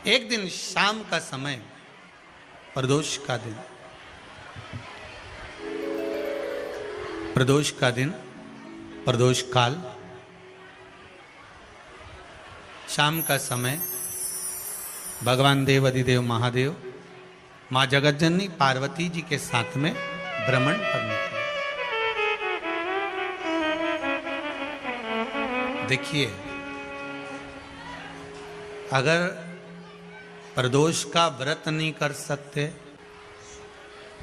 एक दिन शाम का समय, प्रदोष का दिन, प्रदोष का दिन, प्रदोष काल, शाम का समय, भगवान देव अधिदेव महादेव माँ जगतजननी पार्वती जी के साथ में भ्रमण पर निकले। देखिए, अगर प्रदोष का व्रत नहीं कर सकते,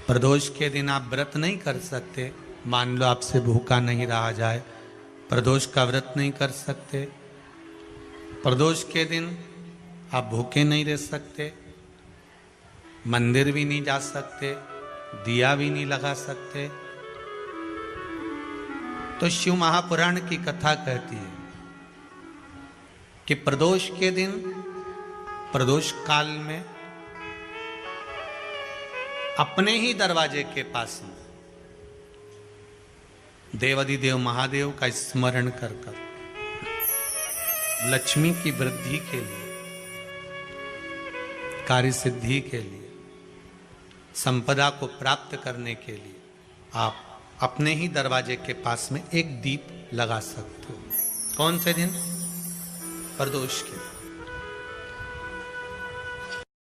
प्रदोष के दिन आप व्रत नहीं कर सकते, मान लो आपसे भूखा नहीं रहा जाए, प्रदोष का व्रत नहीं कर सकते, प्रदोष के दिन आप भूखे नहीं रह सकते, मंदिर भी नहीं जा सकते, दिया भी नहीं लगा सकते, तो शिव महापुराण की कथा कहती है कि प्रदोष के दिन, प्रदोष काल में अपने ही दरवाजे के पास में देवाधिदेव महादेव का स्मरण कर कर लक्ष्मी की वृद्धि के लिए, कार्य सिद्धि के लिए, संपदा को प्राप्त करने के लिए आप अपने ही दरवाजे के पास में एक दीप लगा सकते हो। कौन से दिन? प्रदोष के।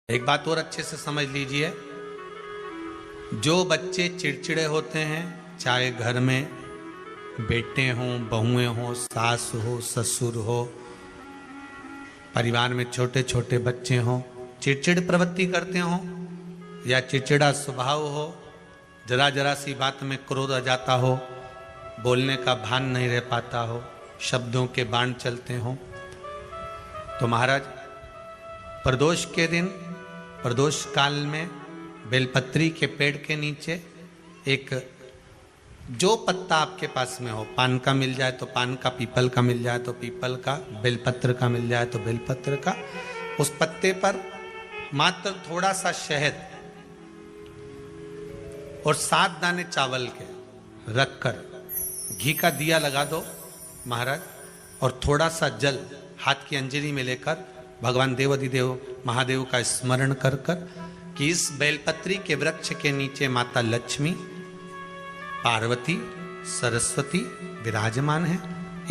एक बात और अच्छे से समझ लीजिए, जो बच्चे चिड़चिड़े होते हैं, चाहे घर में बेटे हों, बहुएं हों, सास हो, ससुर हो, परिवार में छोटे छोटे बच्चे हों, चिड़चिड़ प्रवृत्ति करते हों या चिड़चिड़ा स्वभाव हो, जरा जरा सी बात में क्रोध आ जाता हो, बोलने का भान नहीं रह पाता हो, शब्दों के बाण चलते हों, तो महाराज प्रदोष के दिन, प्रदोष काल में बेलपत्री के पेड़ के नीचे एक, जो पत्ता आपके पास में हो, पान का मिल जाए तो पान का, पीपल का मिल जाए तो पीपल का, बेलपत्र का मिल जाए तो बेलपत्र का, उस पत्ते पर मात्र थोड़ा सा शहद और 7 दाने चावल के रखकर घी का दिया लगा दो महाराज, और थोड़ा सा जल हाथ की अंजलि में लेकर भगवान देवाधिदेव महादेव का स्मरण कर कर कि इस बेलपत्री के वृक्ष के नीचे माता लक्ष्मी, पार्वती, सरस्वती विराजमान है।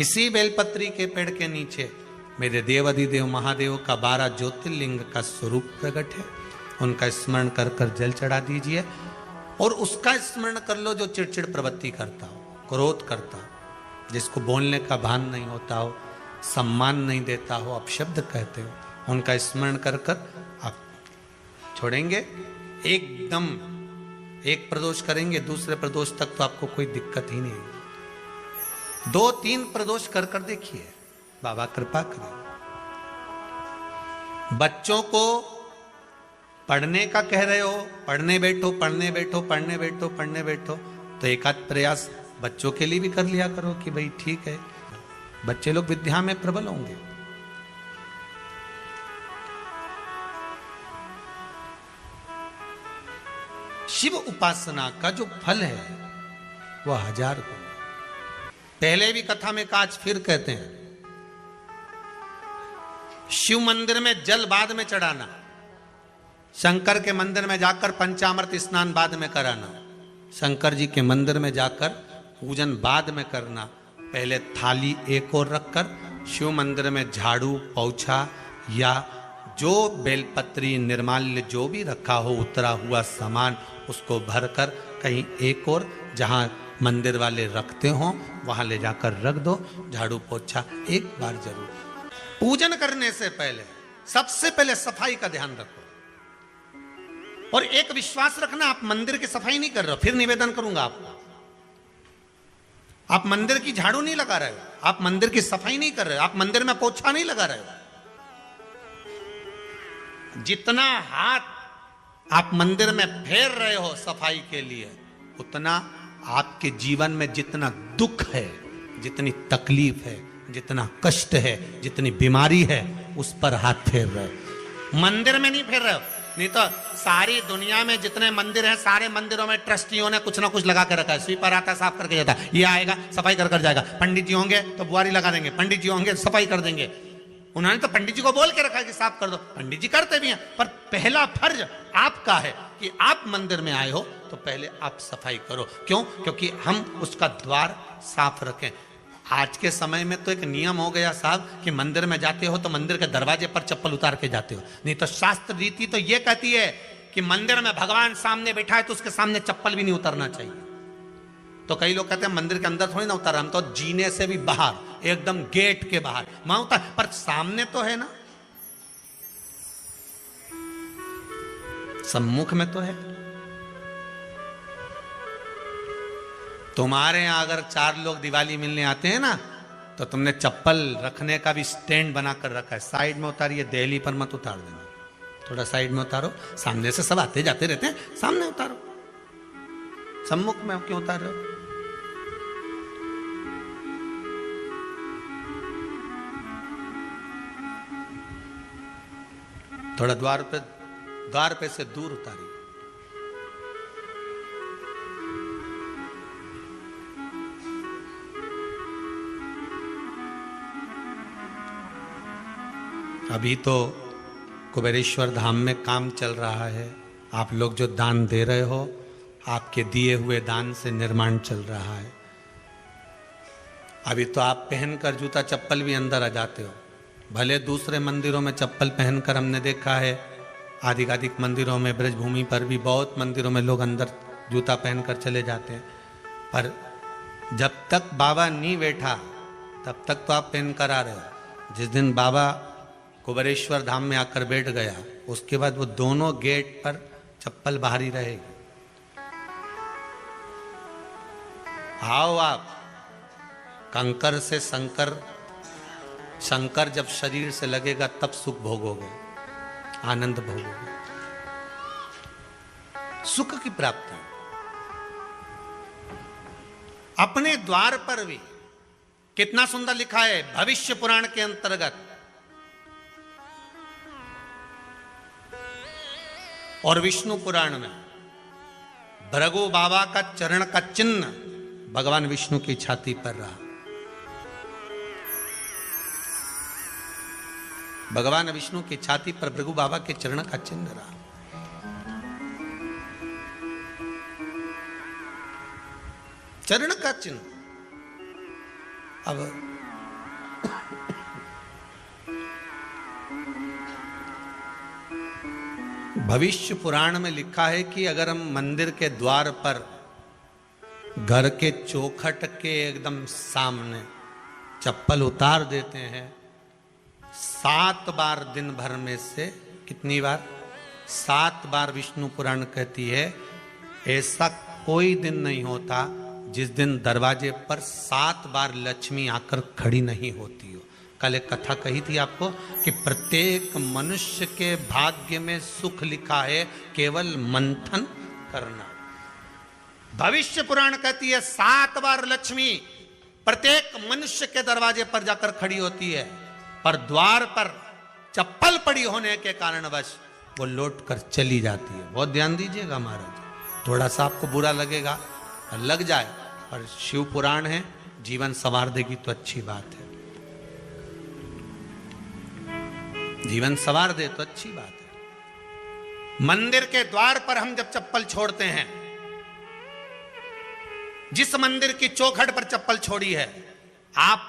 इसी बेलपत्री के पेड़ के नीचे मेरे देवाधिदेव महादेव का 12 ज्योतिर्लिंग का स्वरूप प्रकट है। उनका स्मरण कर कर जल चढ़ा दीजिए और उसका स्मरण कर लो जो चिड़चिड़ प्रवृत्ति करता हो, क्रोध करता हो, जिसको बोलने का भान नहीं होता हो, सम्मान नहीं देता हो, अपशब्द कहते हो, उनका स्मरण कर कर आप छोड़ेंगे। एकदम एक प्रदोष करेंगे, दूसरे प्रदोष तक तो आपको कोई दिक्कत ही नहीं है। 2-3 प्रदोष कर कर देखिए, बाबा कृपा करें। बच्चों को पढ़ने का कह रहे हो, पढ़ने बैठो, पढ़ने बैठो, पढ़ने बैठो, पढ़ने बैठो, तो एक आध प्रयास बच्चों के लिए भी कर लिया करो कि भाई ठीक है, बच्चे लोग विद्या में प्रबल होंगे। शिव उपासना का जो फल है वह 1000 गुना। पहले भी कथा में काज फिर कहते हैं, शिव मंदिर में जल बाद में चढ़ाना, शंकर के मंदिर में जाकर पंचामृत स्नान बाद में कराना, शंकर जी के मंदिर में जाकर पूजन बाद में करना, पहले थाली एक और रखकर शिव मंदिर में झाड़ू, पोछा या जो बेलपत्री, निर्माल्य जो भी रखा हो, उतरा हुआ सामान, उसको भरकर कहीं एक और जहां मंदिर वाले रखते हो वहां ले जाकर रख दो। झाड़ू पोछा एक बार जरूर। पूजन करने से पहले सबसे पहले सफाई का ध्यान रखो और एक विश्वास रखना, आप मंदिर की सफाई नहीं कर रहे हो, फिर निवेदन करूंगा आपको, आप मंदिर की झाड़ू नहीं लगा रहे हो, आप मंदिर की सफाई नहीं कर रहे हो, आप मंदिर में पोछा नहीं लगा रहे हो। जितना हाथ आप मंदिर में फेर रहे हो सफाई के लिए, उतना आपके जीवन में जितना दुख है, जितनी तकलीफ है, जितना कष्ट है, जितनी बीमारी है, उस पर हाथ फेर रहे हो, मंदिर में नहीं फेर रहे हो। नहीं तो सारी दुनिया में जितने मंदिर हैं, सारे मंदिरों में ट्रस्टियों ने कुछ ना कुछ लगा के रखा है। स्वीपर आता है, साफ करके जाता है, ये आएगा सफाई कर कर जाएगा, पंडित जी होंगे तो बुआरी लगा देंगे, पंडित जी होंगे सफाई कर देंगे। उन्होंने तो पंडित जी को बोल के रखा कि साफ कर दो, पंडित जी करते भी हैं, पर पहला फर्ज आपका है कि आप मंदिर में आए हो तो पहले आप सफाई करो। क्यों? क्योंकि हम उसका द्वार साफ रखें। आज के समय में तो एक नियम हो गया साहब कि मंदिर में जाते हो तो मंदिर के दरवाजे पर चप्पल उतार के जाते हो, नहीं तो शास्त्र रीति तो ये कहती है कि मंदिर में भगवान सामने बैठा है तो उसके सामने चप्पल भी नहीं उतरना चाहिए। तो कई लोग कहते हैं मंदिर के अंदर थोड़ी ना उतार, हम तो जीने से भी बाहर, एकदम गेट के बाहर वहां उतार, पर सामने तो है ना, सम्मुख में तो है। तुम्हारे यहां अगर 4 लोग दिवाली मिलने आते हैं ना तो तुमने चप्पल रखने का भी स्टैंड बनाकर रखा है, साइड में उतारिए, दहली पर मत उतार देना, थोड़ा साइड में उतारो, सामने से सब आते जाते रहते हैं, सामने उतारो, सम्मुख में क्यों उतार रहे हो? थोड़ा द्वार पे से दूर उतारिए। अभी तो कुबेरेश्वर धाम में काम चल रहा है, आप लोग जो दान दे रहे हो, आपके दिए हुए दान से निर्माण चल रहा है। अभी तो आप पहनकर जूता चप्पल भी अंदर आ जाते हो, भले दूसरे मंदिरों में चप्पल पहनकर हमने देखा है, आधिकाधिक मंदिरों में, ब्रजभूमि पर भी बहुत मंदिरों में लोग अंदर जूता पहनकर चले जाते हैं, पर जब तक बाबा नहीं बैठा तब तक तो आप पहनकर आ रहे हो। जिस दिन बाबा कुबेरेश्वर धाम में आकर बैठ गया उसके बाद वो दोनों गेट पर चप्पल बाहर ही रहेगी। आओ आप, कंकर से शंकर जब शरीर से लगेगा तब सुख भोगोगे, आनंद भोगोगे, सुख की प्राप्ति। अपने द्वार पर भी कितना सुंदर लिखा है भविष्य पुराण के अंतर्गत, और विष्णु पुराण में भृगु बाबा का चरण का चिन्ह भगवान विष्णु की छाती पर रहा। भगवान विष्णु की छाती पर भृगु बाबा के चरण का चिन्ह रहा। चरण का चिन्ह। अब भविष्य पुराण में लिखा है कि अगर हम मंदिर के द्वार पर घर के चौखट के एकदम सामने चप्पल उतार देते हैं 7 बार दिन भर में से, कितनी बार? 7 बार विष्णु पुराण कहती है ऐसा कोई दिन नहीं होता जिस दिन दरवाजे पर 7 बार लक्ष्मी आकर खड़ी नहीं होती हो। कल एक कथा कही थी आपको कि प्रत्येक मनुष्य के भाग्य में सुख लिखा है, केवल मंथन करना। भविष्य पुराण कहती है 7 बार लक्ष्मी प्रत्येक मनुष्य के दरवाजे पर जाकर खड़ी होती है, पर द्वार पर चप्पल पड़ी होने के कारणवश वो लौट कर चली जाती है। बहुत ध्यान दीजिएगा महाराज, थोड़ा सा आपको बुरा लगेगा, लग जाए, पर शिव पुराण है, जीवन संवार देगी तो अच्छी बात है, जीवन संवार दे तो अच्छी बात है। मंदिर के द्वार पर हम जब चप्पल छोड़ते हैं, जिस मंदिर की चौखट पर चप्पल छोड़ी है, आप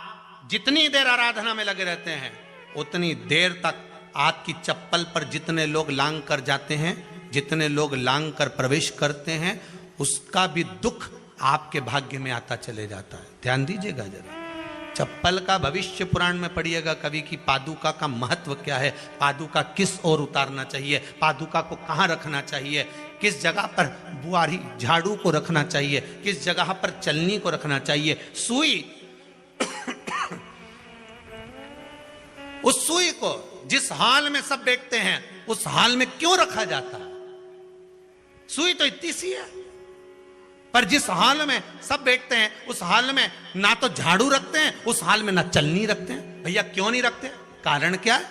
जितनी देर आराधना में लगे रहते हैं उतनी देर तक आपकी चप्पल पर जितने लोग लांग कर जाते हैं, जितने लोग लांग कर प्रवेश करते हैं, उसका भी दुख आपके भाग्य में आता चले जाता है। ध्यान दीजिएगा जरा, चप्पल का भविष्य पुराण में पढ़िएगा कभी कि पादुका का महत्व क्या है, पादुका किस ओर उतारना चाहिए, पादुका को कहाँ रखना चाहिए, किस जगह पर बुआरी झाड़ू को रखना चाहिए, किस जगह पर चलनी को रखना चाहिए, सुई उस सुई को जिस हाल में सब बैठते हैं उस हाल में क्यों रखा जाता है? सुई तो इतनी सी है, पर जिस हाल में सब बैठते हैं उस हाल में ना तो झाड़ू रखते हैं, उस हाल में ना चलनी रखते हैं। भैया क्यों नहीं रखते? कारण क्या है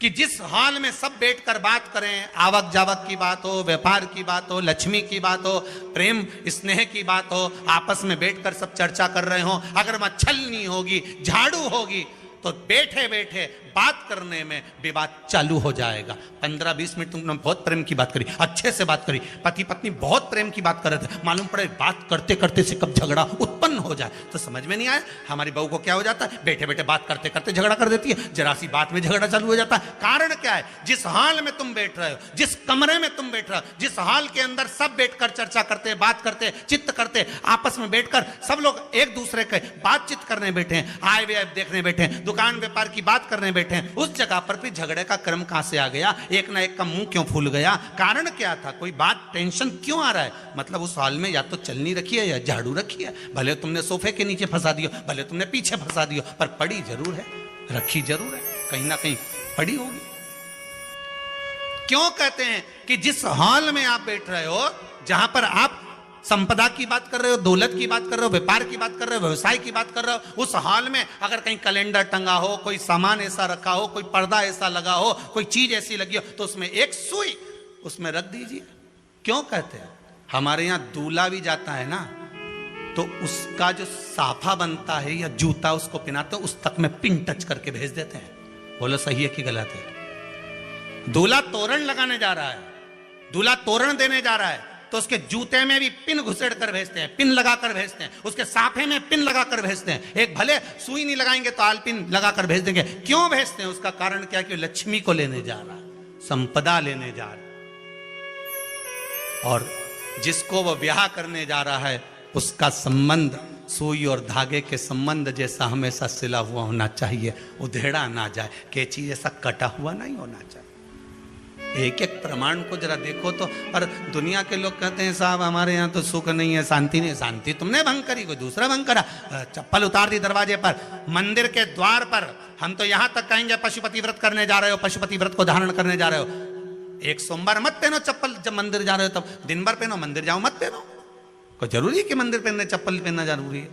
कि जिस हाल में सब बैठकर बात करें, आवक जावक की बात हो, व्यापार की बात हो, लक्ष्मी की बात हो, प्रेम स्नेह की बात हो, आपस में बैठकर सब चर्चा कर रहे हो, अगर वहां छलनी होगी, झाड़ू होगी, तो बैठे बैठे बात करने में विवाद चालू हो जाएगा। 15-20 मिनट तुमने बहुत प्रेम की बात करी, अच्छे से बात करी, पति पत्नी बहुत प्रेम की बात कर रहे थे, मालूम पड़े बात करते करते से कब झगड़ा उत्पन्न हो जाए तो समझ में नहीं आया। हमारी बहू को क्या हो जाता है, बैठे बैठे बात करते करते झगड़ा कर देती है, जरा सी बात में झगड़ा चालू हो जाता है। कारण क्या है, जिस हाल में तुम बैठ रहे हो, जिस कमरे में तुम बैठ रहे हो, जिस हाल के अंदर सब बैठकर चर्चा करते, बात करते, चित्त करते, आपस में बैठकर सब लोग एक दूसरे के बातचीत करने बैठे हैं, आय व्यय देखने बैठे हैं, दुकान व्यापार की बात करने बैठे हैं, उस जगह पर भी झगड़े का क्रम कहां से आ गया, एक ना एक का मुंह क्यों फूल गया, कारण क्या था, कोई बात टेंशन क्यों आ रहा है, मतलब उस हाल में या तो चलनी रखी है या झाड़ू रखी है, भले तुमने सोफे के नीचे फंसा दियो, भले तुमने पीछे फंसा दियो, पर पड़ी जरूर है, रखी जरूर है, कहीं ना कहीं पड़ी होगी। क्यों कहते हैं कि जिस हॉल में आप बैठ रहे हो, जहां पर आप संपदा की बात कर रहे हो, दौलत की बात कर रहे हो, व्यापार की बात कर रहे हो, व्यवसाय की बात कर रहे हो, उस हॉल में अगर कहीं कैलेंडर टंगा हो, कोई सामान ऐसा रखा हो, कोई पर्दा ऐसा लगा हो, कोई चीज ऐसी लगी हो, तो उसमें एक सुई उसमें रख दीजिए। क्यों कहते हैं, हमारे यहां दूल्हा भी जाता है ना, तो उसका जो साफा बनता है या जूता उसको पहनाते हैं, उस तक में पिन टच करके भेज देते हैं। बोलो सही है कि गलत है। दूल्हा तोरण लगाने जा रहा है, दूल्हा तोरण देने जा रहा है, तो उसके जूते में भी पिन घुसेड़ कर भेजते हैं, पिन लगाकर भेजते हैं, उसके साफे में पिन लगाकर भेजते हैं। एक भले सुई नहीं लगाएंगे तो आलपिन लगाकर भेज देंगे। क्यों भेजते हैं, उसका कारण क्या, कि लक्ष्मी को लेने जा रहा है, संपदा लेने जा रहा है, और जिसको वो ब्याह करने जा रहा है उसका संबंध सुई और धागे के संबंध जैसा हमेशा सिला हुआ होना चाहिए, उधेड़ा ना जाए, कैंची जैसा कटा हुआ नहीं होना चाहिए। एक एक प्रमाण को जरा देखो तो। और दुनिया के लोग कहते हैं साहब हमारे यहाँ तो सुख नहीं है, शांति नहीं। शांति तुमने भंग करी, कोई दूसरा भंग करा। चप्पल उतार दी दरवाजे पर, मंदिर के द्वार पर। हम तो यहाँ तक कहेंगे पशुपति व्रत करने जा रहे हो, पशुपति व्रत को धारण करने जा रहे हो, एक सोमवार मत पहनो चप्पल, जब मंदिर जा रहे हो तब दिन भर पहनो, मंदिर जाओ मत पहनो। कोई जरूरी है कि मंदिर पहनने चप्पल पहनना जरूरी है,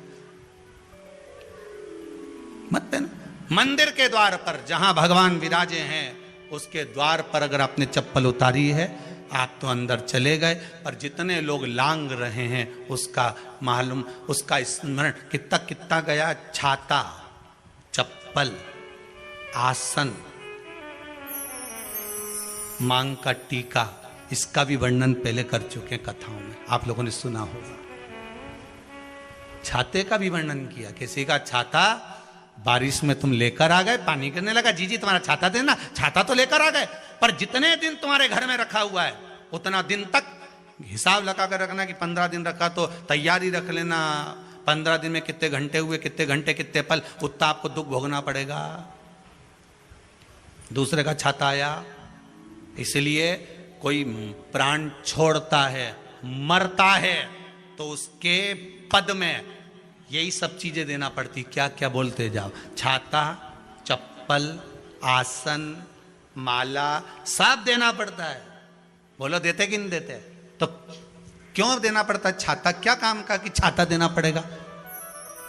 मत पहनो। मंदिर के द्वार पर जहां भगवान विराजे हैं उसके द्वार पर अगर आपने चप्पल उतारी है, आप तो अंदर चले गए, पर जितने लोग लांग रहे हैं उसका मालूम, उसका स्मरण कितना कितना गया। छाता, चप्पल, आसन, मांग का टीका, इसका भी वर्णन पहले कर चुके हैं कथाओं में, आप लोगों ने सुना होगा। छाते का भी वर्णन किया, किसी का छाता बारिश में तुम लेकर आ गए, पानी गिरने लगा, जी तुम्हारा छाता देना, छाता तो लेकर आ गए, पर जितने दिन तुम्हारे घर में रखा हुआ है उतना दिन तक हिसाब लगा कर रखना कि 15 दिन रखा तो तैयारी रख लेना, 15 दिन में कितने घंटे हुए, कितने घंटे कितने पल, उतना आपको दुख भोगना पड़ेगा। दूसरे का छाता आया, इसलिए कोई प्राण छोड़ता है, मरता है, तो उसके पद में यही सब चीजें देना पड़ती। क्या क्या बोलते जाओ, छाता, चप्पल, आसन, माला, सब देना पड़ता है। बोलो देते कि नहीं देते? तो क्यों देना पड़ता है छाता? क्या काम का कि छाता देना पड़ेगा?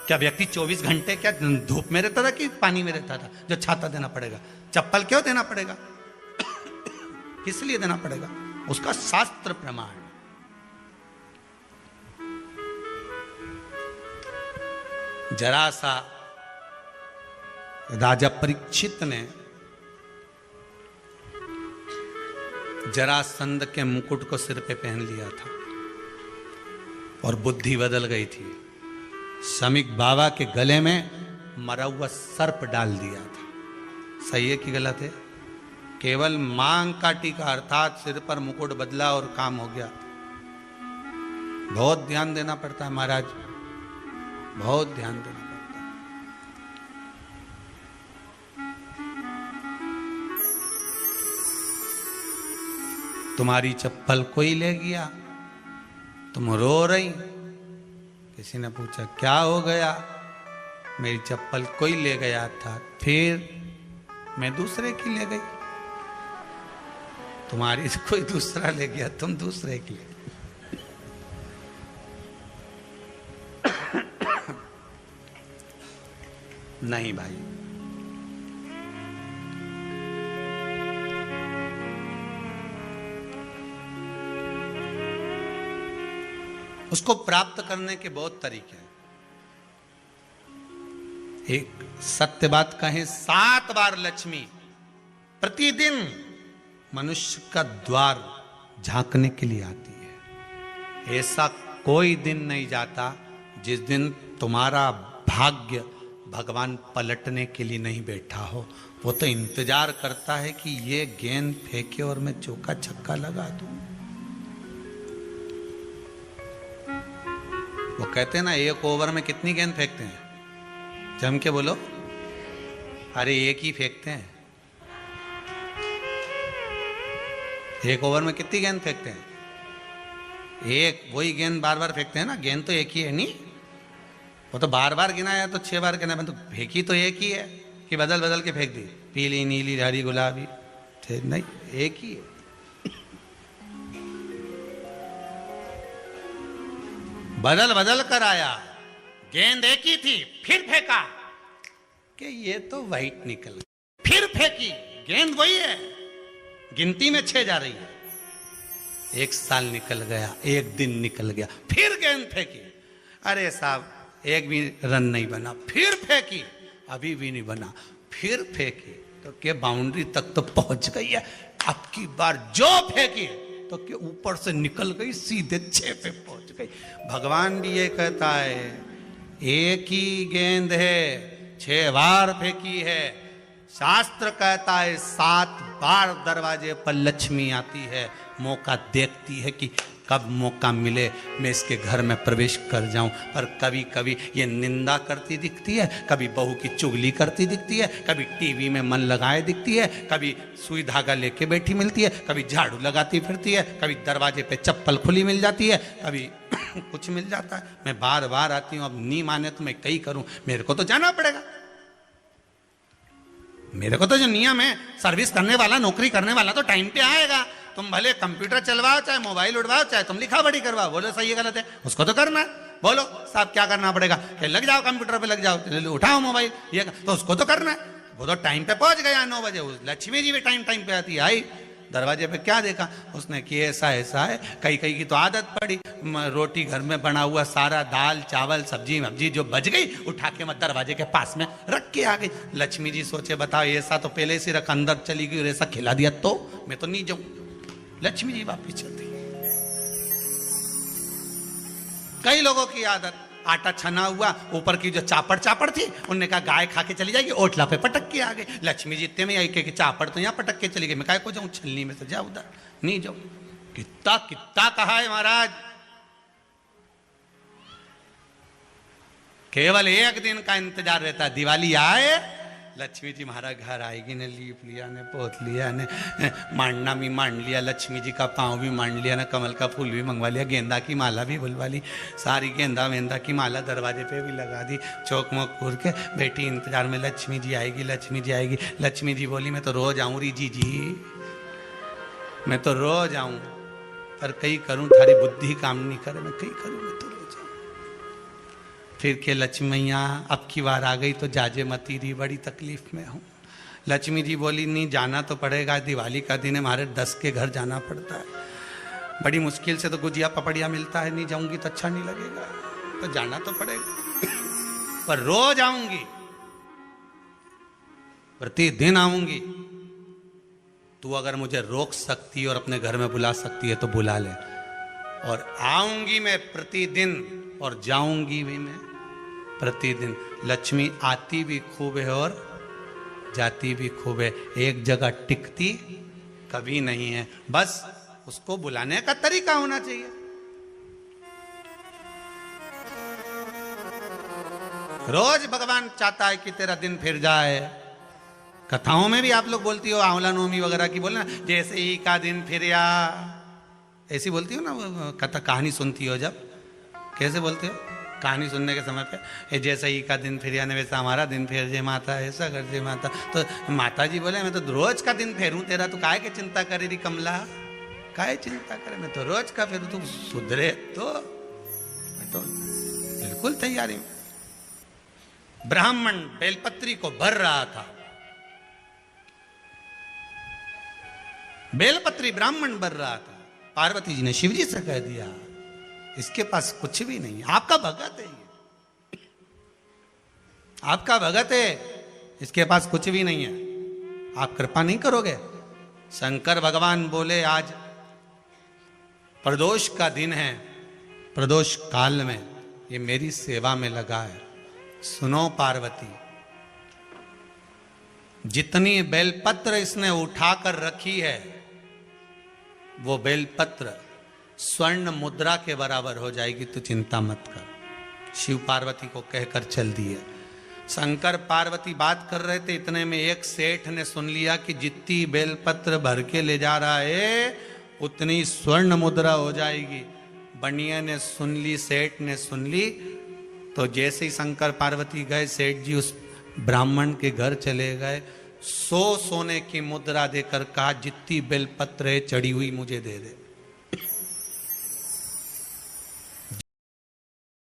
क्या व्यक्ति 24 घंटे क्या धूप में रहता था कि पानी में रहता था जो छाता देना पड़ेगा? चप्पल क्यों देना पड़ेगा? किस लिए देना पड़ेगा? उसका शास्त्र प्रमाण। जरा सा राजा परीक्षित ने जरासंध के मुकुट को सिर पे पहन लिया था और बुद्धि बदल गई थी। शमीक बाबा के गले में मरा हुआ सर्प डाल दिया था। सही है कि गलत है? केवल मांग का टीका अर्थात सिर पर मुकुट बदला और काम हो गया। बहुत ध्यान देना पड़ता है महाराज, बहुत ध्यान देना पड़ता है। तुम्हारी चप्पल कोई ले गया, तुम रो रही, किसी ने पूछा क्या हो गया? मेरी चप्पल कोई ले गया था, फिर मैं दूसरे की ले गई। तुम्हारी कोई दूसरा ले गया, तुम दूसरे की ले गई। नहीं भाई, उसको प्राप्त करने के बहुत तरीके हैं। एक सत्य बात कहें, 7 बार लक्ष्मी प्रतिदिन मनुष्य का द्वार झांकने के लिए आती है। ऐसा कोई दिन नहीं जाता जिस दिन तुम्हारा भाग्य भगवान पलटने के लिए नहीं बैठा हो। वो तो इंतजार करता है कि ये गेंद फेंके और मैं चौका छक्का लगा दूं। वो कहते हैं ना, 1 ओवर में कितनी गेंद फेंकते हैं? जम के बोलो। अरे 1 ही फेंकते हैं। 1 ओवर में कितनी गेंद फेंकते हैं? 1। वही गेंद बार बार फेंकते हैं ना। गेंद तो 1 ही है नहीं। वो तो बार बार गिनाया तो 6 बार गिना, तो फेंकी तो 1 ही है कि बदल बदल के फेंक दी, पीली नीली हरी गुलाबी? नहीं, 1 ही है। बदल बदल कर आया, गेंद 1 ही थी, फिर फेंका कि ये तो वाइट निकल गई, फिर फेंकी, गेंद वही है, गिनती में 6 जा रही है। 1 साल निकल गया, 1 दिन निकल गया, फिर गेंद फेंकी। अरे साहब 1 भी रन नहीं बना, फिर फेंकी, अभी भी नहीं बना, फिर फेंकी तो के बाउंड्री तक तो पहुंच गई है। अब की बार जो फेंकी तो के ऊपर से निकल गई, सीधे 6 पे पहुंच गई। भगवान भी ये कहता है, 1 ही गेंद है, 6 बार फेंकी है। शास्त्र कहता है 7 बार दरवाजे पर लक्ष्मी आती है, मौका देखती है कि कब मौका मिले मैं इसके घर में प्रवेश कर जाऊं। पर कभी कभी ये निंदा करती दिखती है, कभी बहू की चुगली करती दिखती है, कभी टीवी में मन लगाए दिखती है, कभी सुई धागा लेके बैठी मिलती है, कभी झाड़ू लगाती फिरती है, कभी दरवाजे पे चप्पल खुली मिल जाती है, कभी कुछ मिल जाता है। मैं बार बार आती हूँ, अब नहीं माने तो मैं कई करूं, मेरे को तो जाना पड़ेगा। मेरे को तो जो नियम है, सर्विस करने वाला, नौकरी करने वाला तो टाइम पे आएगा। तुम भले कंप्यूटर चलवाओ, चाहे मोबाइल उड़वाओ, चाहे तुम लिखा पढ़ी करवाओ, बोलो सही है गलत है, उसको तो करना है। बोलो साहब क्या करना पड़ेगा? कि लग जाओ कंप्यूटर पे, लग जाओ, उठाओ मोबाइल, ये तो उसको तो करना है। वो तो टाइम पे पहुंच गया 9 बजे। लक्ष्मी जी भी टाइम पे आती है। आई दरवाजे पे क्या देखा उसने कि ऐसा ऐसा है। कई कई की तो आदत पड़ी, रोटी घर में बना हुआ सारा दाल चावल सब्जी वब्जी जो बच गई उठा के मैं दरवाजे के पास में रख के आ गई। लक्ष्मी जी सोचे बताओ, ऐसा तो पहले से रख, अंदर चली गई और ऐसा खिला दिया तो मैं तो नहीं जाऊं। लक्ष्मी जी वापिस चलती। कई लोगों की आदत, आटा छना हुआ, ऊपर की जो चापड़ थी उनने कहा गाय खा के चली जाएगी, ओटला पे पटक के आ गए। लक्ष्मी जी इतने में आई कि चापड़ तो यहाँ पटक के चली गई, मैं काय को जाऊं, छलनी में से जाओ उधर, नहीं जाऊं। कितना कितना कहा है महाराज, केवल 1 दिन का इंतजार रहता है, दिवाली आए लक्ष्मी जी महाराज घर आएगी ने, लीप लिया ने, पोत लिया ने, मांडना भी मांड लिया, लक्ष्मी जी का पाँव भी मांड लिया ना, कमल का फूल भी मंगवा लिया, गेंदा की माला भी बुलवा ली, सारी गेंदा वेंदा की माला दरवाजे पे भी लगा दी, चौक मोक पूर के बैठी इंतजार में, लक्ष्मी जी आएगी, लक्ष्मी जी आएगी। लक्ष्मी जी बोली मैं तो रोज आऊँ री जी, मैं तो रोज आऊँ, पर कई करूँ थारी बुद्धि काम नहीं करे, मैं कई करूँ, मैं तो रोज आऊँ। फिर के लक्ष्मी मैया अब की बार आ गई तो जाजे मती रही, बड़ी तकलीफ में हूँ। लक्ष्मी जी बोली नहीं जाना तो पड़ेगा, दिवाली का दिन है, हमारे 10 के घर जाना पड़ता है, बड़ी मुश्किल से तो गुजिया पपड़िया मिलता है, नहीं जाऊंगी तो अच्छा नहीं लगेगा, तो जाना तो पड़ेगा, पर रोज आऊंगी, प्रतिदिन आऊंगी। तू अगर मुझे रोक सकती है और अपने घर में बुला सकती है तो बुला ले, और आऊंगी मैं प्रतिदिन और जाऊंगी भी मैं प्रतिदिन। लक्ष्मी आती भी खूब है और जाती भी खूब है, एक जगह टिकती कभी नहीं है, बस उसको बुलाने का तरीका होना चाहिए। रोज भगवान चाहता है कि तेरा दिन फिर जाए। कथाओं में भी आप लोग बोलती हो, आंवला नवमी वगैरह की बोलना, जैसे ही का दिन फिर या, ऐसी बोलती हो ना कथा, कहानी सुनती हो जब, कैसे बोलते हो कहानी सुनने के समय पे, जैसे ही का दिन फिर यानी वैसा हमारा दिन फेर जे माता, ऐसा कर जे माता। तो माता जी बोले मैं तो रोज का दिन फेरूं तेरा, तू काहे के चिंता करे री कमला, काहे चिंता करे, मैं तो रोज का फेरू, तू सुधरे तो मैं तो बिल्कुल तैयारी में। ब्राह्मण बेलपत्री को भर रहा था, बेलपत्री ब्राह्मण भर रहा था, पार्वती जी ने शिव जी से कह दिया इसके पास कुछ भी नहीं, आपका भगत है ये, आपका भगत है, इसके पास कुछ भी नहीं है, आप कृपा नहीं करोगे? शंकर भगवान बोले आज प्रदोष का दिन है, प्रदोष काल में ये मेरी सेवा में लगा है। सुनो पार्वती, जितनी बेलपत्र इसने उठाकर रखी है वो बेलपत्र स्वर्ण मुद्रा के बराबर हो जाएगी, तो चिंता मत कर। शिव पार्वती को कहकर चल दिए। शंकर पार्वती बात कर रहे थे, इतने में एक सेठ ने सुन लिया कि जितनी बेलपत्र भर के ले जा रहा है उतनी स्वर्ण मुद्रा हो जाएगी। बनिया ने सुन ली, सेठ ने सुन ली, तो जैसे ही शंकर पार्वती गए, सेठ जी उस ब्राह्मण के घर चले गए, 100 सोने की मुद्रा देकर कहा जितनी बेलपत्र है चढ़ी हुई मुझे दे दे।